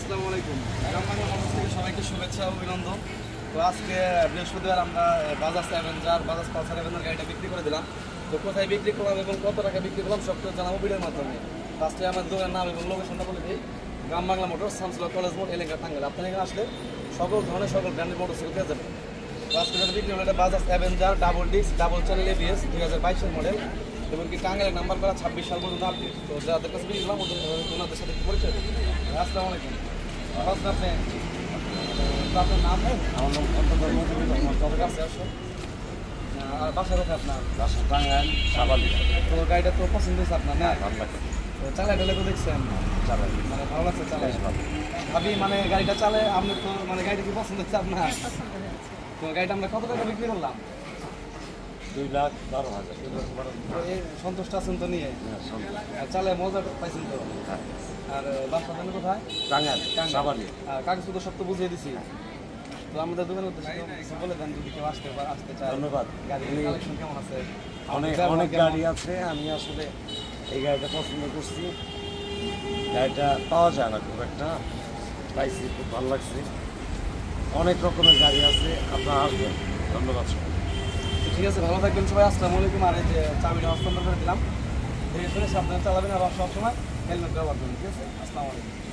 আসসালামু আলাইকুম। গ্রামবাংলা মানুষ থেকে সবাইকে শুভেচ্ছা ও অভিনন্দন। তো আজকে বৃহস্পতিবার আমরা Bajaj Avenger, Bajaj Pulsar Avenger গাড়িটা বিক্রি করে দিলাম। তো কোথায় বিক্রি করলাম এবং কত টাকা বিক্রি করলাম সব কিছু জানাবো ভিডিওর মাধ্যমে। ফার্স্টে আমার দোকানের নাম এবং লোকেশনটা বলে দিই। গ্রামবাংলা মোটর, শামসুল্লাহ কলেজ মোড়, এলাকা টাঙ্গাইল। আপনার এখানে আসলে সকল ধরনের সকল ব্র্যান্ডের মোটরসাইকেল পেয়ে যাবেন। তো আজকে যেটা বিক্রি হলো এটা Bajaj Avenger double disc double channel ABS 2022 model এবং কি টাঙ্গাইলের নাম্বার করা 26 সাল পর্যন্ত আপডেট। তো যাদের কাছে বিক্রি করলাম ওনাদের সাথে পরিচয়। আসসালামু আলাইকুম। আপনি আপনার নাম নেই? আমার নাম কবে কাছে আসো আর বাসা কোথায় আপনার? রাস্তা টাঙ্গাইল সাবালি। তো গাড়িটা তো পছন্দ হয়েছে আপনার না? ভালো লাগে তো চালাই টালে তো দেখছেন চালাই মানে ভালো লাগছে চালাই? ভালো। ভাবি মানে গাড়িটা চালে আপনি তো মানে গাড়িটা কি পছন্দ হচ্ছে আপনার? তো গাড়িটা আমরা কত টাকা বিক্রি করলাম? 2,12,000। তো এই সন্তুষ্ট আছেন তো নিয়ে? আর চালে মজা পাইছেন তো? আর বাসা জানেন কোথায়? টাঙ্গাইল সাবালি। আর কাগজপত্র সব তো বুঝিয়ে দিছি। তো আমাদের দোকানের উদ্দেশ্যে কিছু বলে দেন যদি কেউ আসতে চায়। ধন্যবাদ। গাড়ির কালেকশন কেমন আছে? অনেক গাড়ি আছে। আমি আসলে এই গাড়িটা পছন্দ করছি। গাড়িটা পাওয়া যায় না খুব একটা, পাইছি, খুব ভালো লাগছে। অনেক রকমের গাড়ি আছে, আপনারা আসবেন। ধন্যবাদ সবাই। ঠিক আছে, ভালো থাকবেন সবাই। আসসালামু আলাইকুম। আর এই যে চাবিটা হস্তান্তর করে দিলাম, দেখে শুনে সাবধানে চালাবেন। আবার সবসময় হেলমেট ব্যবহার করবেন। ঠিক আছে, আসসালামু আলাইকুম।